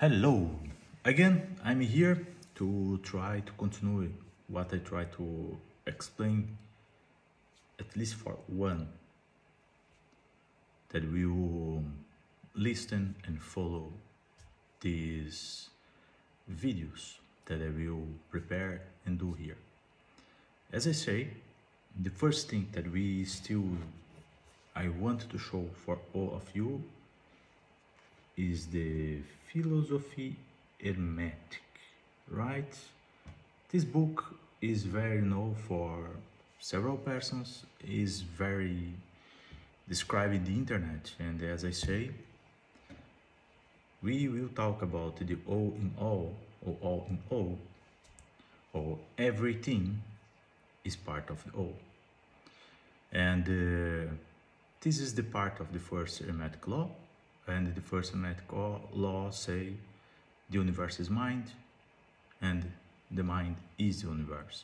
Hello! Again, I'm here to try to continue what I try to explain, at least for one, that will listen and follow these videos that I will prepare and do here. As I say, the first thing that I want to show for all of you is the philosophy hermetic, right? This book is very known for several persons, is very described in the internet, and as I say, we will talk about the all in all in all, or everything is part of the all. And this is the part of the first hermetic law, and the first hermetic law say the universe is mind, and the mind is the universe.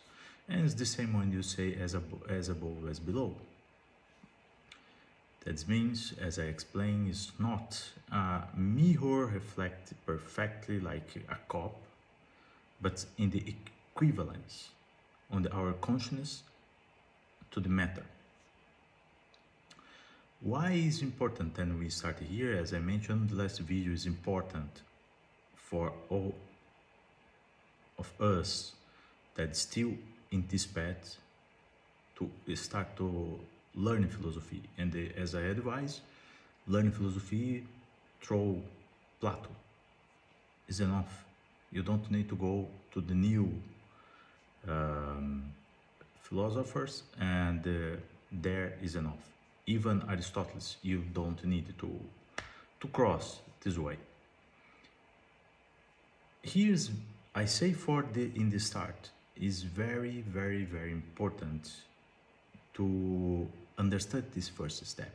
And it's the same when you say as above as below. That means, as I explained, it's not a mirror reflect perfectly like a cup, but in the equivalence on our consciousness to the matter. Why is important? And we start here, as I mentioned, the last video is important for all of us that still in this path to start to learn philosophy. And as I advise, learning philosophy through Plato is enough. You don't need to go to the new philosophers, and there is enough. Even Aristotle, you don't need to cross this way. Here's, I say in the start, is very, very, very important to understand this first step.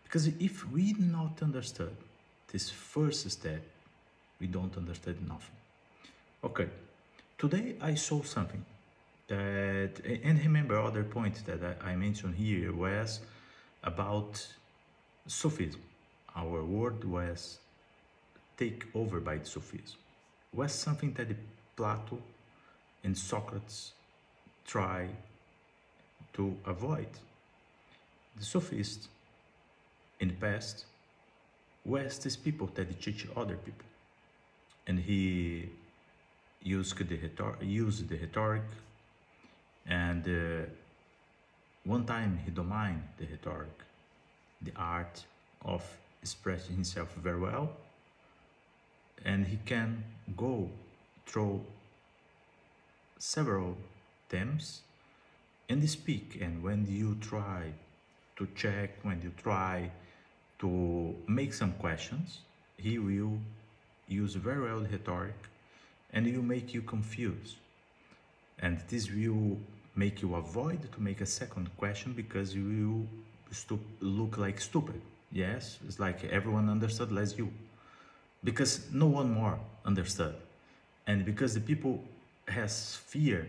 Because if we not understand this first step, we don't understand nothing. Okay, today I saw something that, and remember other point that I mentioned here was about Sufism. Our world was taken over by the Sufism. Was something that Plato and Socrates try to avoid. The Sophists in the past was these people that teach other people, and he used the rhetoric, and one time he domined the rhetoric, the art of expressing himself very well, and he can go through several themes and speak. And when you try to check, when you try to make some questions, he will use very well the rhetoric, and he will make you confused. And this will make you avoid to make a second question, because you will look like stupid. Yes, it's like everyone understood less you, because no one more understood, and because the people has fear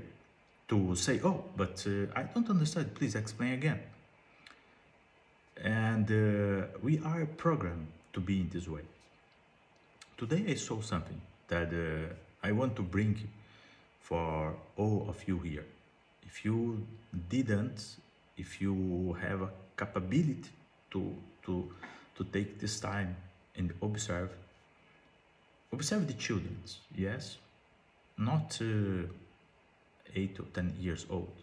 to say, oh, but I don't understand, please explain again. And we are programmed to be in this way. Today I saw something that I want to bring for all of you here. If you didn't, if you have a capability to take this time and observe the children, yes, not 8 or 10 years old,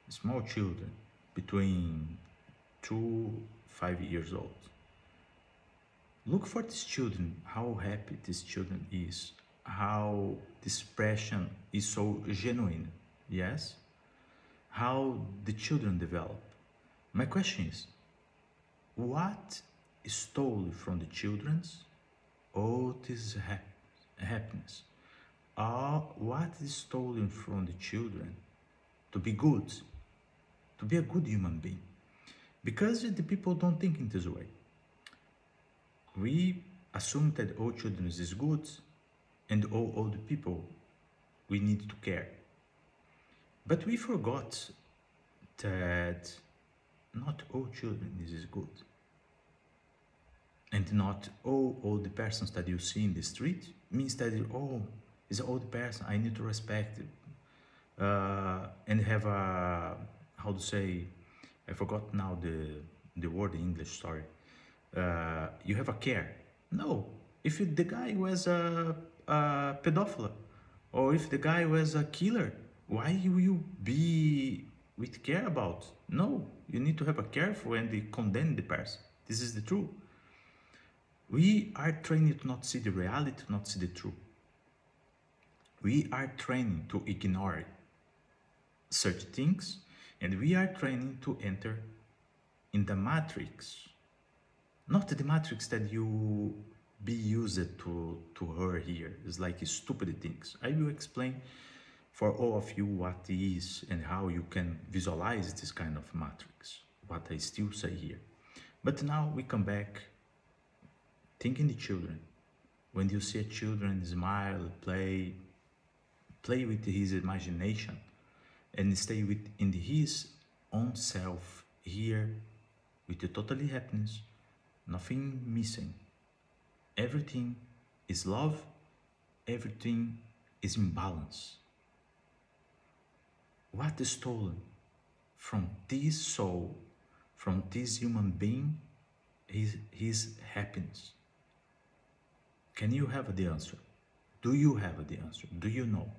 small children between 2-5 years old. Look for these children, how happy these children is, how this expression is so genuine, yes, how the children develop. My question is, what is stolen from the children's all this happiness? What is stolen from the children to be good, to be a good human being? Because the people don't think in this way. We assume that all children is good, and all old people we need to care. But we forgot that not all children is good. and not all the persons that you see in the street means that is an old person, I need to respect it, and have a, how to say, I forgot now the word in English, sorry. You have a care. No, if the guy was a pedophile, or if the guy was a killer, why will you be with care about? No, you need to have a care for and they condemn the person. This is the truth. We are trained to not see the reality, to not see the truth. We are trained to ignore such things, and we are trained to enter in the matrix. Not the matrix that you be used to her here. It's like stupid things. I will explain for all of you what it is and how you can visualize this kind of matrix, what I still say here. But now we come back thinking the children. When you see a children smile, play with his imagination and stay in his own self here with the totally happiness, nothing missing. Everything is love, everything is in balance. What is stolen from this soul, from this human being, is his happiness. Can you have the answer? Do you have the answer? Do you know?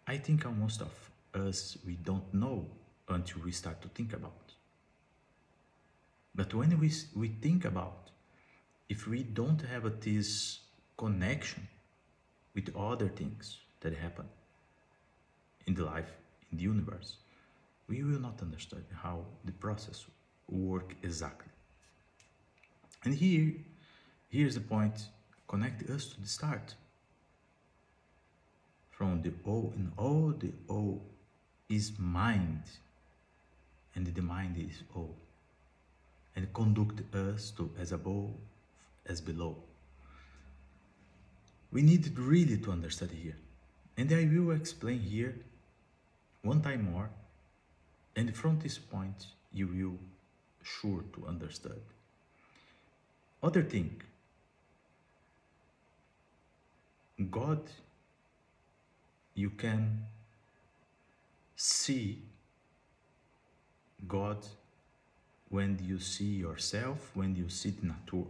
I think most of us, we don't know until we start to think about. But when we think about, if we don't have this connection with other things that happen in the life, in the universe, we will not understand how the process works exactly. And here's the point, connect us to the start. From the O, and all the O is mind, and the mind is O, and conduct us to as above, as below. We need really to understand here, and I will explain here one time more, and from this point you will sure to understand. Other thing, God, you can see God when you see yourself, when you see the nature.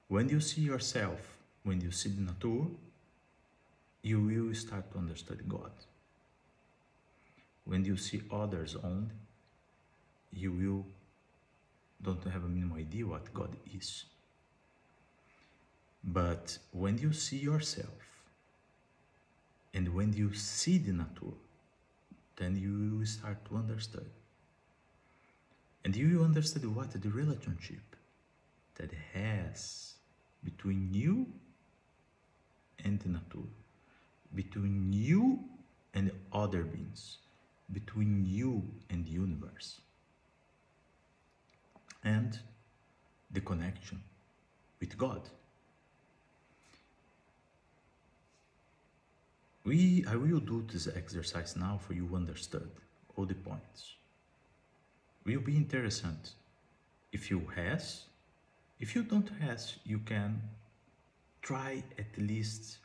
When you see yourself, when you see the nature, you will start to understand God. When you see others only, you will don't have a minimum idea what God is. But when you see yourself, and when you see the nature, then you will start to understand. And you will understand what the relationship that has between you and the nature, between you and other beings, between you and the universe, and the connection with God. I will do this exercise now for you understand all the points. Will be interesting if you has. If you don't has, you can try at least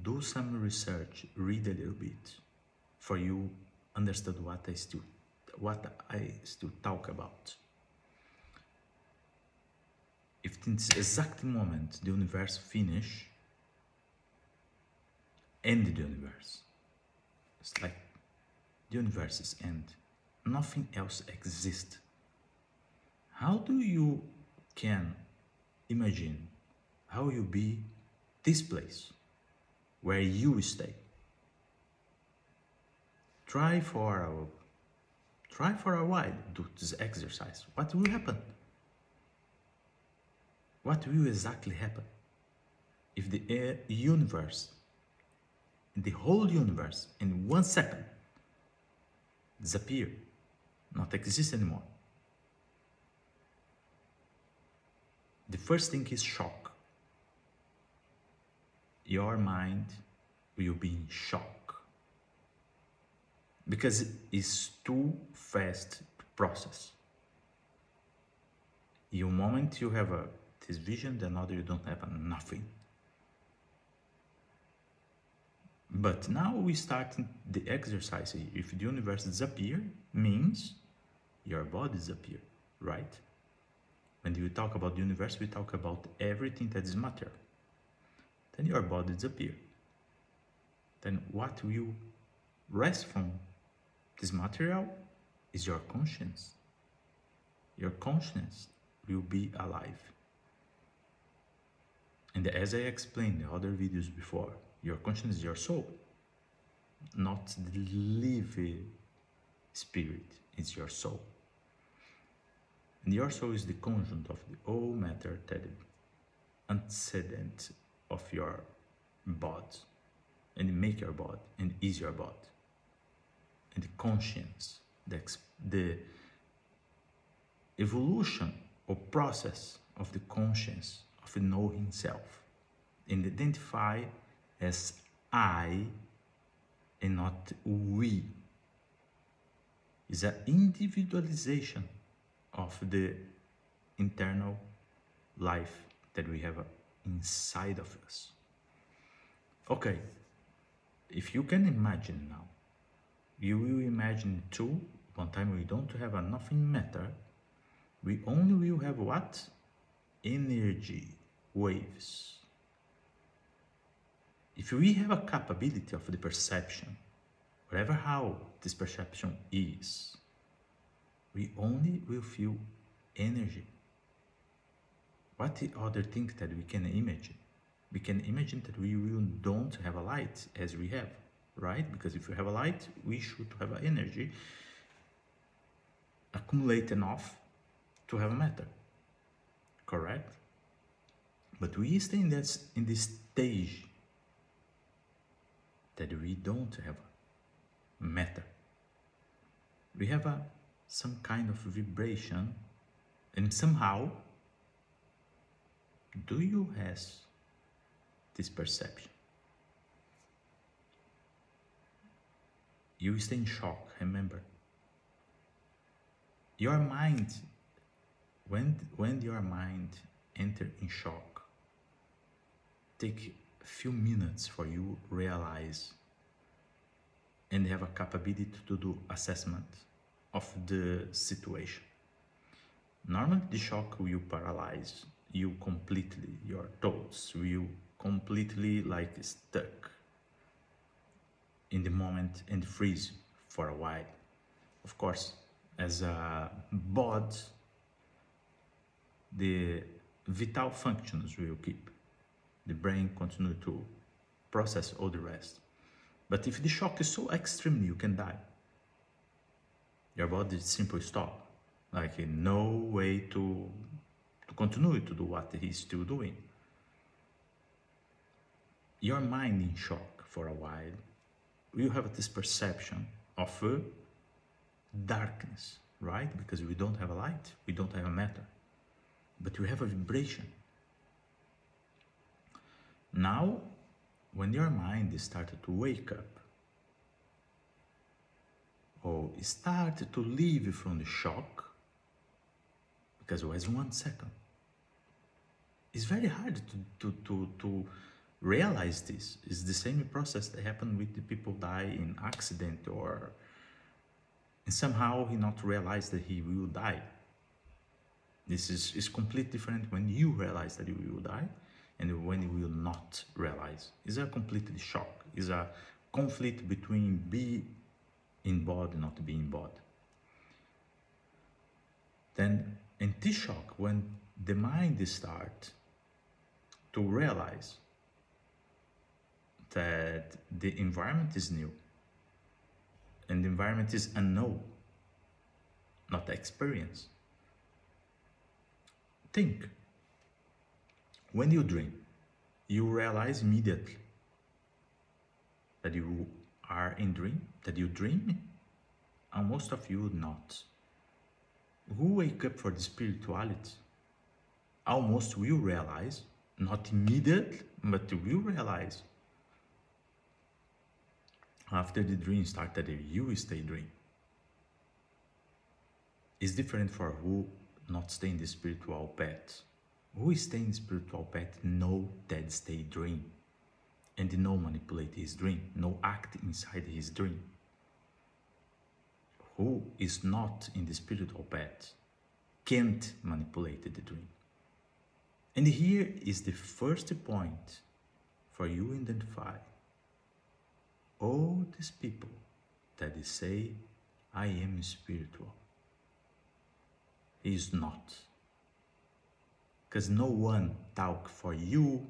do some research, read a little bit, for you understand what I still talk about. If in this exact moment the universe finish, end the universe. It's like the universe is end. Nothing else exists. How do you can imagine how you be this place where you stay? Try for a while, do this exercise. What will happen? What will exactly happen if the universe, the whole universe, in 1 second disappear, not exist anymore? The first thing is shock. Your mind will be in shock because it's too fast to process. You moment you have this vision, the another you don't have nothing. But now we start the exercise. If the universe disappear, means your body disappear, right? When we talk about the universe, we talk about everything that is matter. Then your body disappear. Then what will rest from this material is your conscience. Your conscience will be alive. And as I explained in other videos before, your conscience is your soul, not the living spirit, it's your soul. And your soul is the conjunct of the all matter that is antecedent of your body, and make your body, and is your body. And the conscience, the evolution or process of the conscience of the know himself, and identify as I and not we, is an individualization of the internal life that we have inside of us. Okay, if you can imagine now, you will imagine too, one time we don't have a nothing matter, we only will have what? Energy, waves. If we have a capability of the perception, whatever how this perception is, we only will feel energy. What the other things that we can imagine? We can imagine that we will don't have a light as we have, right? Because if we have a light, we should have an energy accumulate enough to have a matter, correct? But we stay in this stage that we don't have matter. We have some kind of vibration, and somehow, do you have this perception? You stay in shock, remember. Your mind, when your mind enter in shock, take a few minutes for you realize and have a capability to do assessment of the situation. Normally the shock will paralyze you completely, your thoughts will completely like stuck in the moment and freeze for a while. Of course, as a body, the vital functions will keep. The brain continue to process all the rest. But if the shock is so extreme, you can die. Your body simply stop. Like no way to continue to do what he's still doing. Your mind in shock for a while, you have this perception of darkness, right? Because we don't have a light, we don't have a matter, but we have a vibration. Now, when your mind started to wake up, or started to leave from the shock, because it was 1 second, it's very hard to realize this. It's the same process that happened with the people die in accident, or and somehow he not realize that he will die. This is completely different when you realize that you will die and when you will not realize. It's a completely shock. It's a conflict between be in body and not being body. Then in this shock, when the mind starts to realize that the environment is new and the environment is unknown, not experience. Think, when you dream, you realize immediately that you are in dream, that you dream, and most of you not. Who wake up for the spirituality almost will realize, not immediately, but will realize after the dream started, you stay dream. It's different for who not stay in the spiritual path. Who stay in the spiritual path know that stay dream, and no manipulate his dream, no act inside his dream. Who is not in the spiritual path can't manipulate the dream. And here is the first point for you to identify all these people that they say, I am spiritual. He is not. Because no one talk for you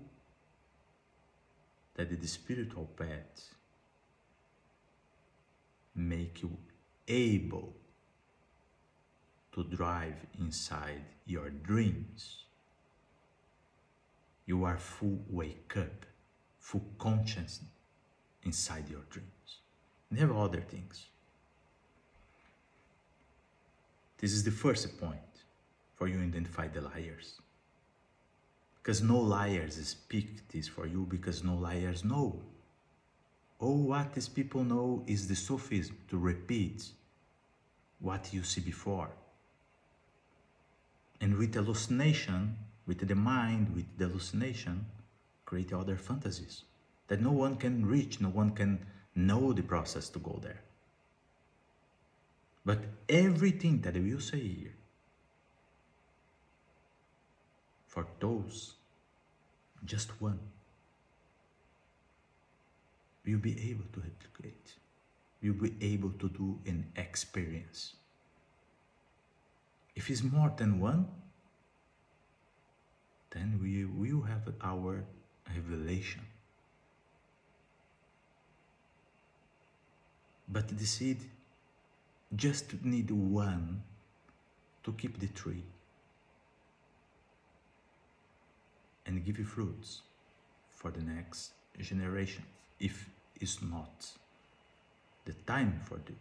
that the spiritual path make you able to drive inside your dreams. You are full wake up, full conscious inside your dreams. And have other things. This is the first point for you to identify the liars. Because no liars speak this for you, because no liars know. All what these people know is the sophism to repeat what you see before. And with hallucination, with the mind, with the hallucination, create other fantasies that no one can reach, no one can know the process to go there. But everything that I will say here, for those, just one, will be able to replicate, will be able to do an experience. If it's more than one, then we will have our revelation. But the seed just need one to keep the tree and give you fruits for the next generation. If it's not the time for the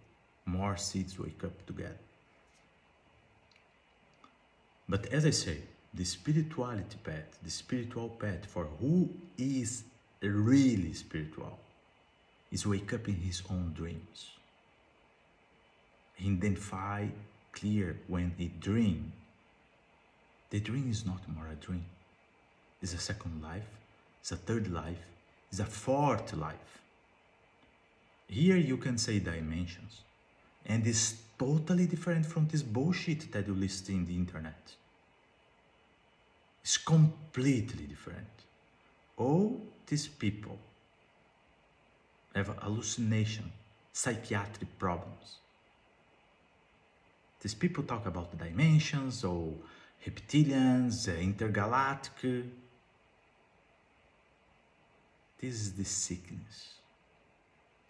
more seeds wake up together. But as I say, the spirituality path, the spiritual path for who is really spiritual, is wake up in his own dreams. He identify clear when he dream. The dream is not more a dream. It's a second life, it's a third life, it's a fourth life. Here you can say dimensions, and it's totally different from this bullshit that you list in the internet. It's completely different. All these people have hallucination, psychiatric problems. These people talk about the dimensions or reptilians, intergalactic. This is the sickness.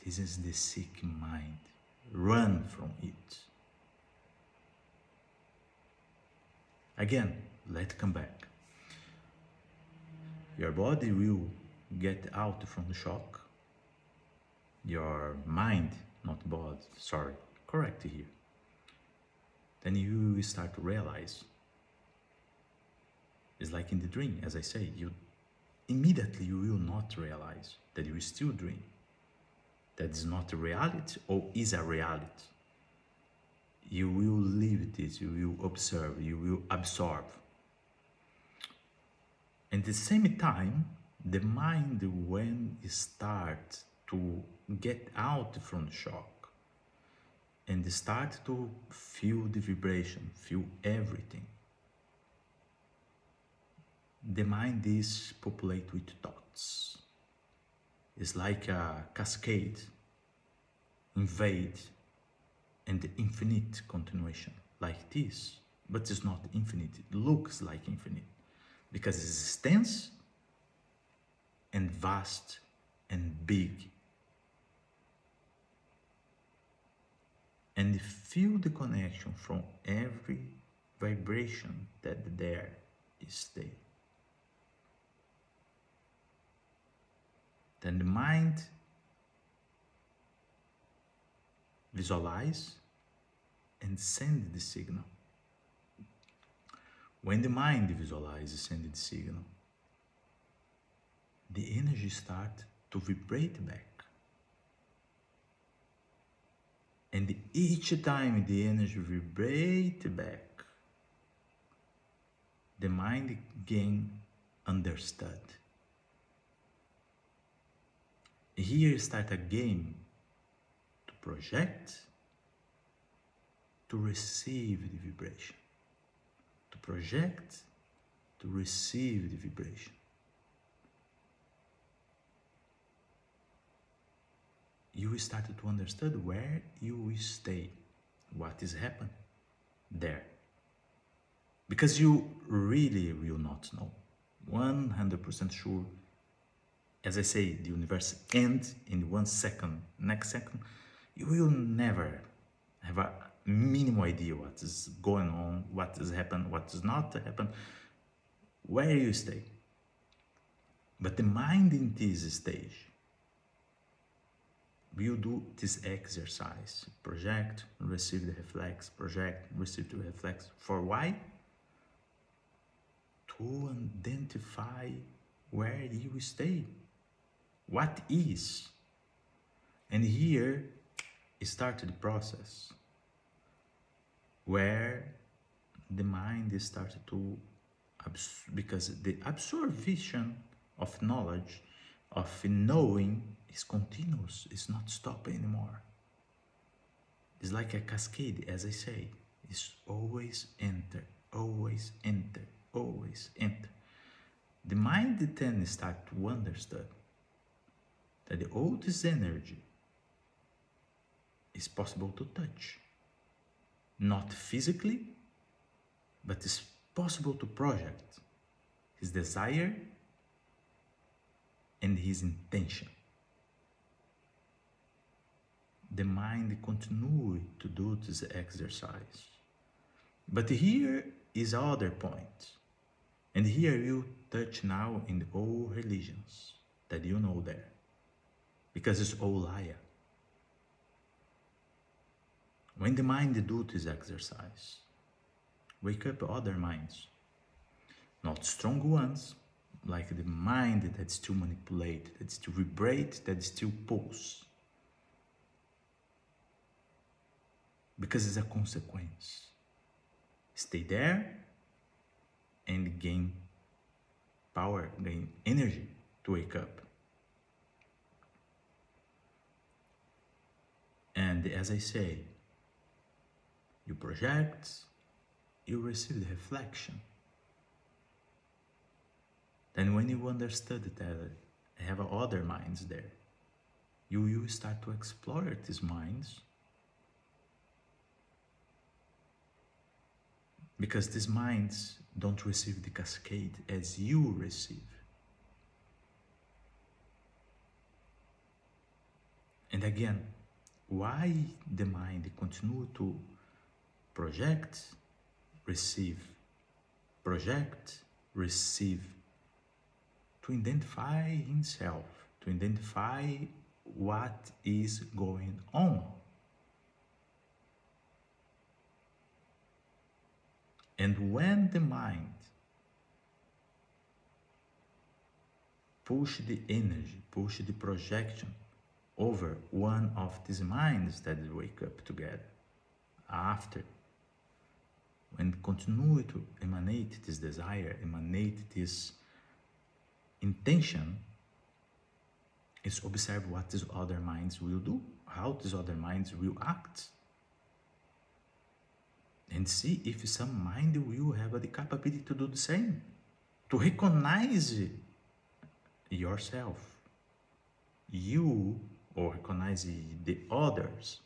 This is the sick mind. Run from it. Again, let's come back. Your body will get out from the shock. Your mind, not body, sorry, correct here. Then you will start to realize. It's like in the dream, as I say, you immediately you will not realize that you still dream. That is not a reality or is a reality. You will live this, you will observe, you will absorb. At the same time, the mind, when it starts to get out from the shock and start to feel the vibration, feel everything, the mind is populated with thoughts. It's like a cascade, invade, and the infinite continuation, like this. But it's not infinite, it looks like infinite. Because it's extensive and vast and big. And feel the connection from every vibration that there is there. Then the mind visualize and send the signal. When the mind visualizes, send the signal, the energy starts to vibrate back. And each time the energy vibrates back, the mind gain understood. Here start a game to project, to receive the vibration. To project, to receive the vibration. You started to understand where you will stay, what is happening there. Because you really will not know. 100% sure. As I say, the universe ends in 1 second. Next second, you will never have a minimal idea what is going on, what is happening, what is not happening, where you stay. But the mind in this stage will do this exercise. Project, receive the reflex, project, receive the reflex. For why? To identify where you stay. What is? And here started the process where the mind started to, because the absorption of knowledge, of knowing is continuous, it's not stopping anymore. It's like a cascade, as I say, it's always enter, always enter, always enter. The mind then start to understand that all this energy is possible to touch. Not physically, but it's possible to project his desire and his intention. The mind continues to do this exercise. But here is other point. And here you touch now in all religions that you know there. Because it's all liar. When the mind do this exercise, wake up other minds. Not strong ones, like the mind that still manipulate, that still vibrate, that still pulse. Because it's a consequence. Stay there and gain power, gain energy to wake up. And as I say, you project, you receive the reflection. Then when you understood that I have other minds there, you will start to explore these minds. Because these minds don't receive the cascade as you receive. And again, why the mind continue to project, receive, project, receive, to identify himself, to identify what is going on. And when the mind push the energy, push the projection over one of these minds that wake up together, after, when continue to emanate this desire, emanate this intention, is observe what these other minds will do, how these other minds will act. And see if some mind will have the capability to do the same, to recognize yourself, you, or recognize the others.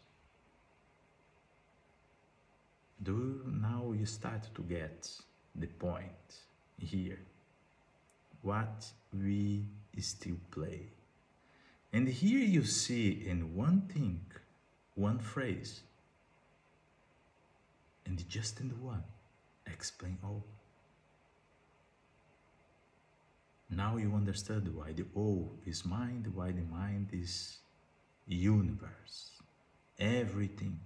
Now you start to get the point here. What we still play. And here you see in one thing, one phrase, and just in the one, explain all. Now you understand why the all is mind, why the mind is universe, everything,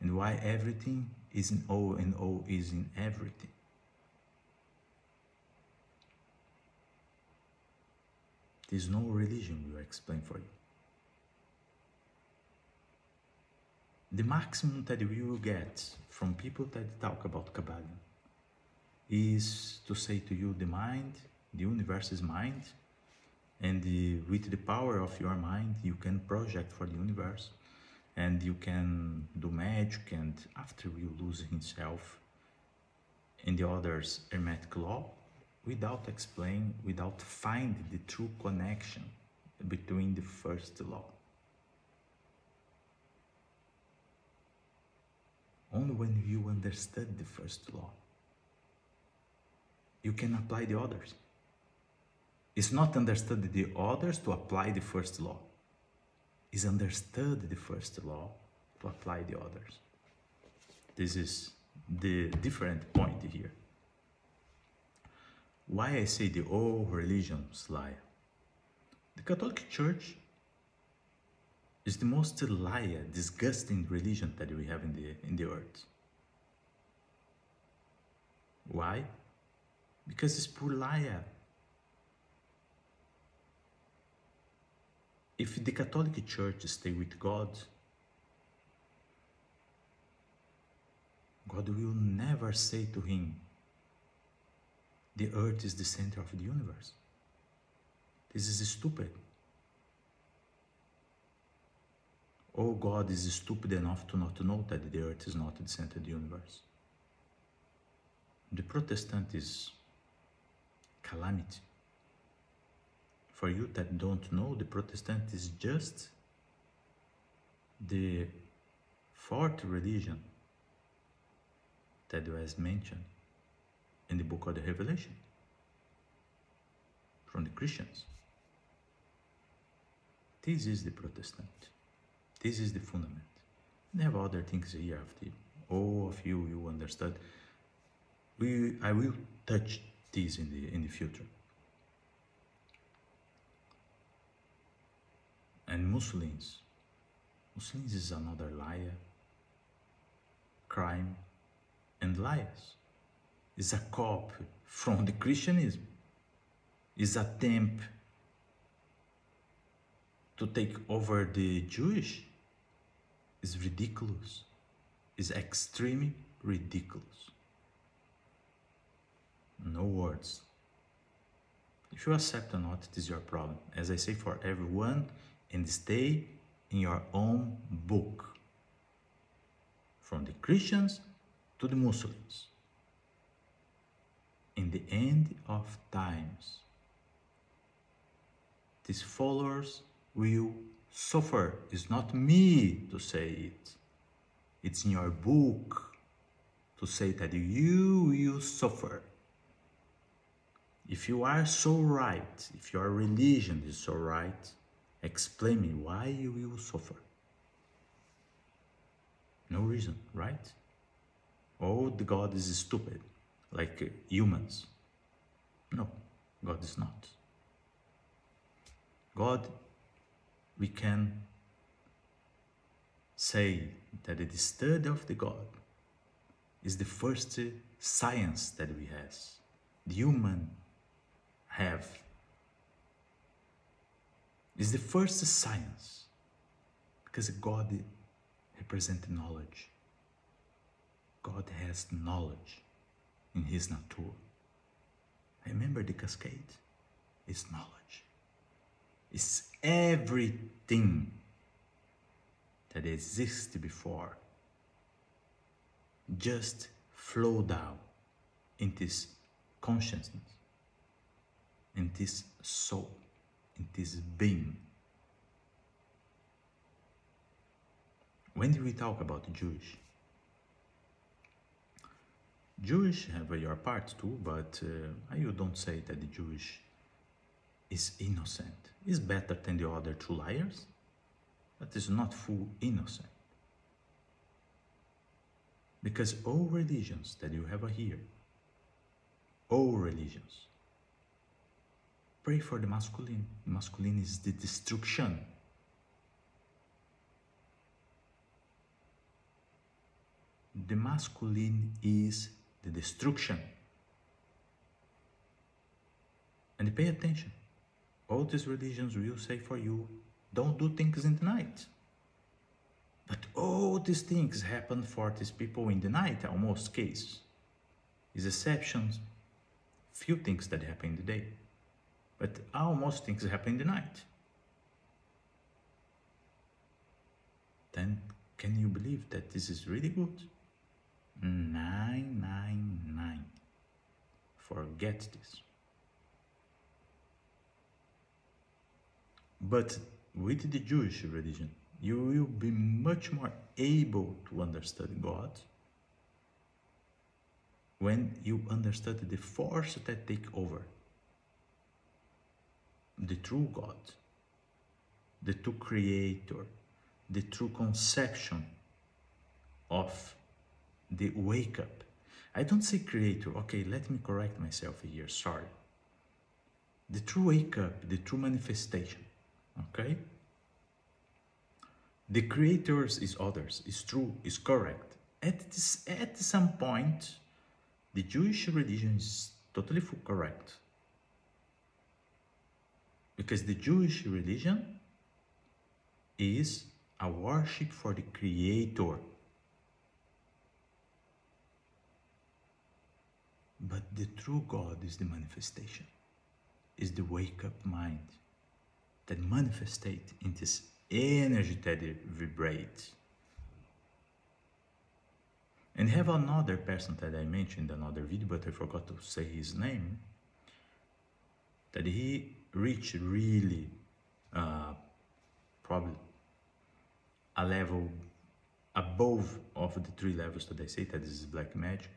and why everything is in all and all is in everything. There's no religion will explain for you. The maximum that we will get from people that talk about Kabbalah is to say to you, the universe is mind, and with the power of your mind, you can project for the universe, and you can do magic, and after you lose himself in the other's hermetic law, without explain, without finding the true connection between the first law. Only when you understood the first law, you can apply the others. It's not understood the others to apply the first law. It's understood the first law to apply the others. This is the different point here. Why I say the old religions lie? The Catholic Church is the most liar, disgusting religion that we have in the earth. Why? Because it's pure liar. If the Catholic Church stay with God, God will never say to him, the earth is the center of the universe. This is stupid. Oh, God is stupid enough to not know that the earth is not the center of the universe. The Protestant is calamity. For you that don't know, the Protestant is just the fourth religion that was mentioned in the book of the Revelation from the Christians. This is the Protestant. This is the fundament. And have other things here after all of you understood. I will touch this in the future. And Muslims is another liar, crime, and liars. Is a copy from the Christianism. Is a attempt to take over the Jewish. Is ridiculous. Is extremely ridiculous. No words. If you accept or not, it is your problem. As I say for everyone, and stay in your own book. From the Christians to the Muslims. In the end of times, these followers will suffer. It's not me to say it. It's in your book to say that you will suffer. If you are so right, if your religion is so right, explain me why you will suffer. No reason, right? Oh, the God is stupid, like humans. No, God is not. God, we can say that the study of the God is the first science that we have. The human have is the first science, because God represents knowledge. God has knowledge in his nature. Remember the cascade? It's knowledge. It's everything that existed before just flow down in this consciousness, in this soul, in this being. When do we talk about the Jewish have your part too, but you don't say that the Jewish is innocent. Is better than the other two liars, but is not full innocent. Because all religions that you have here, all religions, pray for the masculine. Masculine is the destruction. The masculine is the destruction. And pay attention. All these religions will say for you, don't do things in the night. But all these things happen for these people in the night, almost case. Is exceptions. few things that happen in the day, but almost things happen in the night. Then can you believe that this is really good? 999. Forget this. But with the Jewish religion, you will be much more able to understand God when you understand the force that take over. The true God, the true creator, the true conception of the wake up. I don't say creator, okay, let me correct myself here, sorry. The true wake up, the true manifestation, okay? The creators is others, is true, is correct. At some point, the Jewish religion is totally correct. Because the Jewish religion is a worship for the creator. But the true God is the manifestation, is the wake-up mind that manifests in this energy that it vibrates. And have another person that I mentioned in another video, but I forgot to say his name, that he reached really probably a level above of the 3 levels that I say, that is black magic.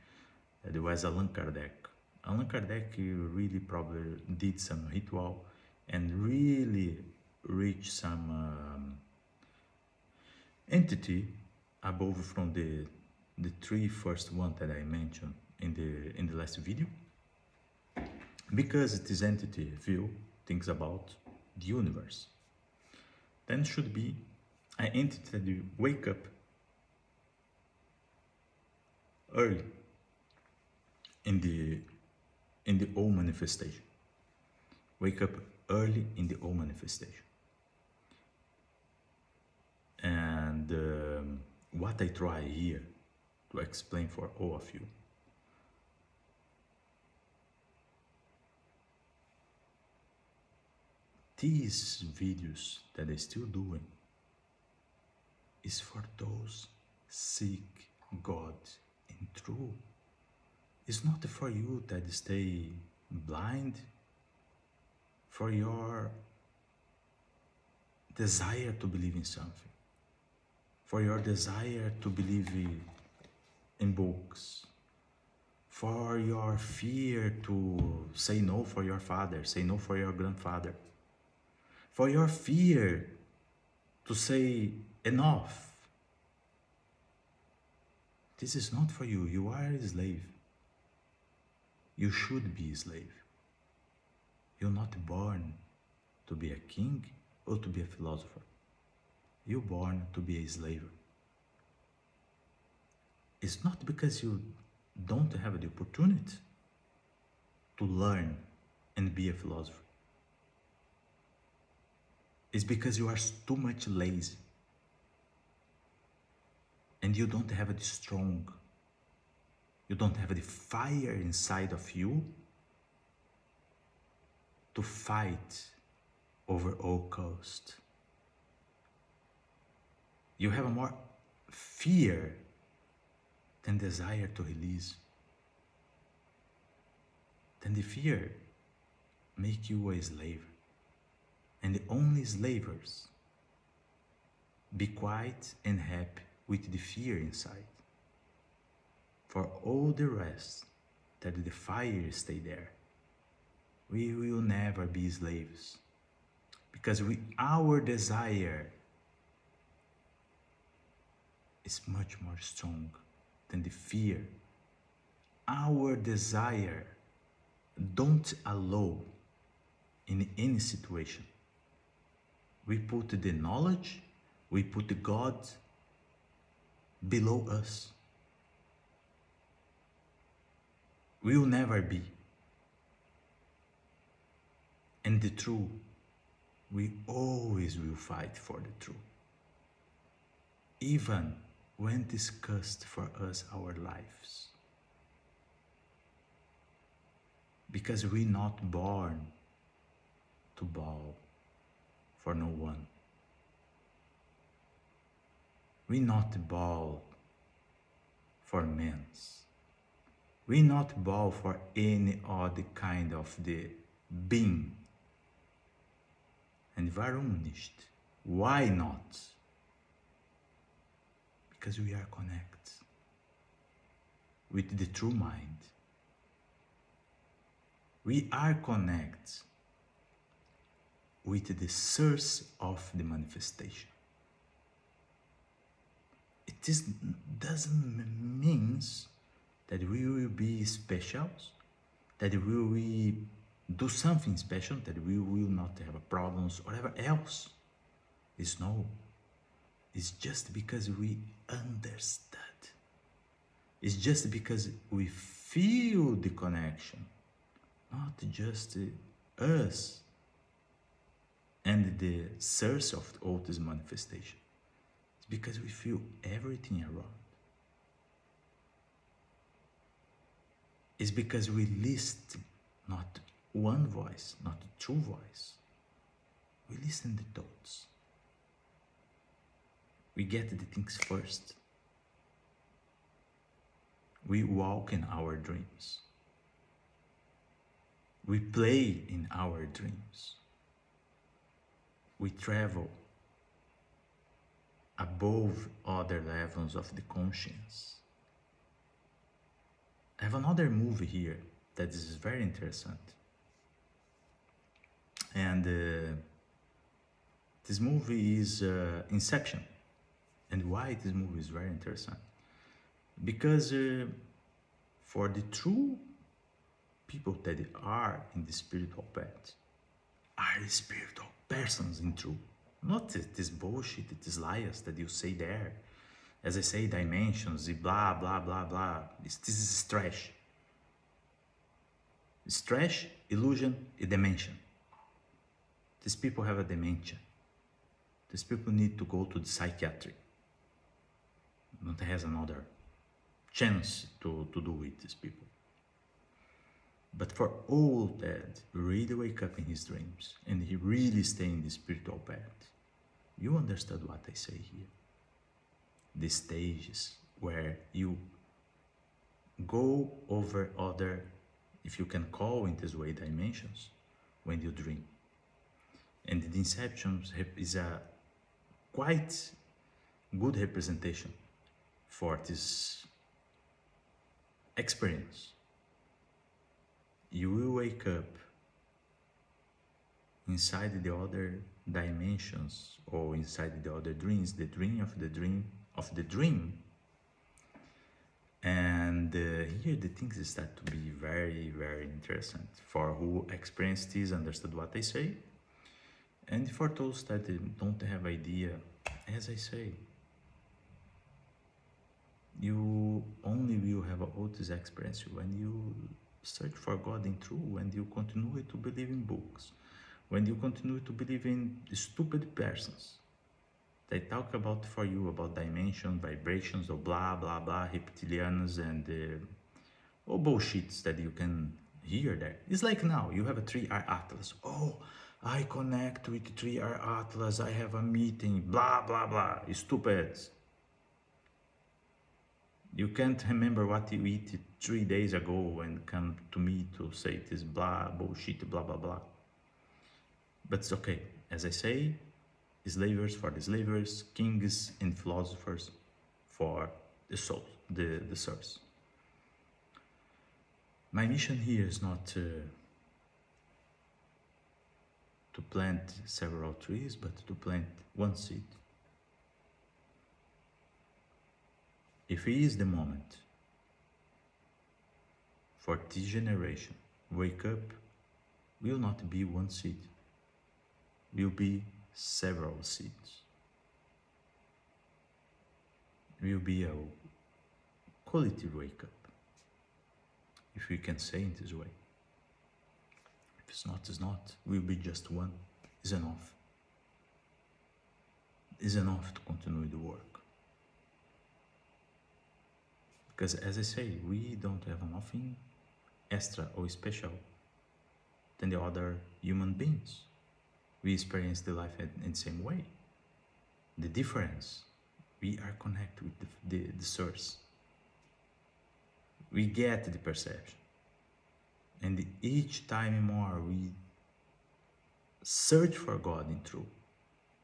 There was Allan Kardec. Allan Kardec really probably did some ritual and really reached some entity above from the 3 first one that I mentioned in the last video, because this entity view thinks about the universe. Then should be an entity that you wake up early in the all manifestation. Wake up early in the all manifestation. And what I try here to explain for all of you, these videos that I'm still doing is for those seek God in truth. It's not for you that stay blind, for your desire to believe in something, for your desire to believe in books, for your fear to say no for your father, say no for your grandfather, for your fear to say enough. This is not for you. You are a slave. You should be a slave. You're not born to be a king or to be a philosopher. You're born to be a slave. It's not because you don't have the opportunity to learn and be a philosopher. It's because you are too much lazy and you don't have the strong, you don't have the fire inside of you to fight over all cost. You have more fear than desire to release. Then the fear make you a slave. And the only slavers be quiet and happy with the fear inside. For all the rest, that the fire stay there. We will never be slaves. Because our desire is much more strong than the fear. Our desire don't allow in any situation. We put the knowledge, we put the God below us. We will never be. And the truth, we always will fight for the truth. Even when discussed for us our lives. Because we're not born to bow for no one. We're not bow for men. We not bow for any other kind of the being. And warum nicht? Why not? Because we are connected with the true mind. We are connected with the source of the manifestation. It doesn't mean that we will be special, that we will do something special, that we will not have problems, or whatever else. It's no. It's just because we understand. It's just because we feel the connection, not just us and the source of all this manifestation. It's because we feel everything around. It's because we listen not one voice, not two voice. We listen the thoughts. We get the things first. We walk in our dreams. We play in our dreams. We travel above other levels of the conscience. I have another movie here that is very interesting. And this movie is Inception. And why this movie is very interesting? Because for the true people that are in the spiritual path, are spiritual persons in truth. Not this bullshit, these liars that you say there. As I say, dimensions, blah, blah, blah, blah. This is trash. It's trash, illusion, a dimension. These people have a dementia. These people need to go to the psychiatry. Not has another chance to do with these people. But for all that really wake up in his dreams and he really stay in the spiritual path, you understood what I say here. The stages where you go over other, if you can call in this way, dimensions when you dream. And the Inception is a quite good representation for this experience. You will wake up inside the other dimensions or inside the other dreams, the dream of the dream of the dream. And here the things start to be very, very interesting for who experienced this, understood what I say. And for those that don't have idea, as I say, you only will have all this experience when you search for God in truth, when you continue to believe in books, when you continue to believe in stupid persons. They talk about for you about dimension, vibrations, or blah, blah, blah, reptilians and all bullshits that you can hear there. It's like now, you have a 3R Atlas. Oh, I connect with 3R Atlas, I have a meeting, blah, blah, blah, stupid. You can't remember what you eat 3 days ago and come to me to say this blah, bullshit, blah, blah, blah. But it's okay. As I say, slavers for the slavers, kings and philosophers for the soul, the source. My mission here is not to plant several trees, but to plant one seed. If it is the moment for this generation, wake up, will not be one seed, will be several seeds. Will be a quality wake up, if we can say it this way. If it's not, it's not. Will be just one. Is enough. Is enough to continue the work. Because as I say, we don't have nothing extra or special than the other human beings. We experience the life in the same way. The difference, we are connected with the source. We get the perception. And each time more we search for God in truth.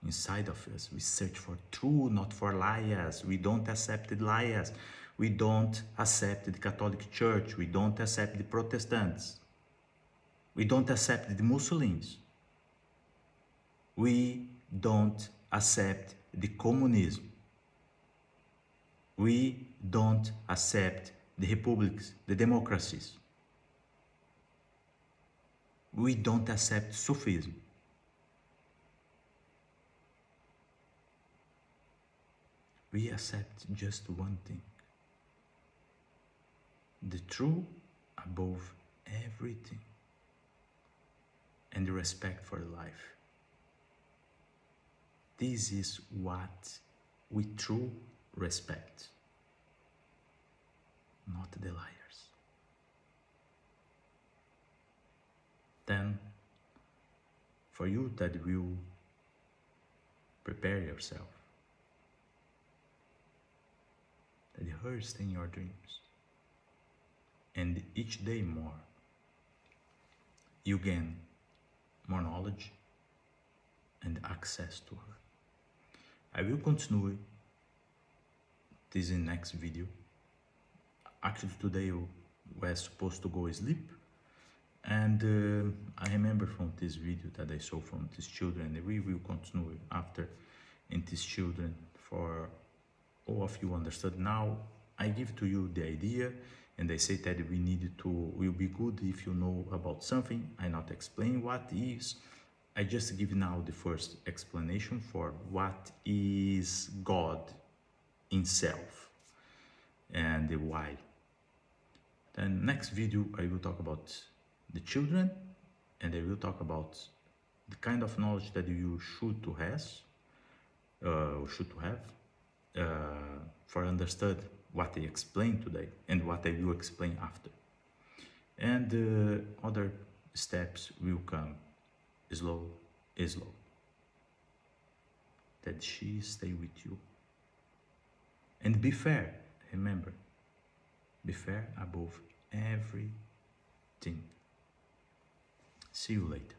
Inside of us, we search for truth, not for liars. We don't accept the liars. We don't accept the Catholic Church. We don't accept the Protestants. We don't accept the Muslims. We don't accept the communism. We don't accept the republics, the democracies. We don't accept Sufism. We accept just one thing: the truth above everything, and the respect for life. This is what we truly respect, not the liars. Then, for you that will prepare yourself, that hurts in your dreams, and each day more, you gain more knowledge and access to her. I will continue this in next video. Actually today I was supposed to go sleep, and I remember from this video that I saw from these children, and we will continue after in these children. For all of you understood now, I give to you the idea, and I say that we need to, will be good if you know about something. I not explain what is, I just give now the first explanation for what is God himself and the why. Then next video I will talk about the children, and I will talk about the kind of knowledge that you should to have for understand what I explained today and what I will explain after. And other steps will come slow. That she stay with you. And be fair, remember, be fair above everything. See you later.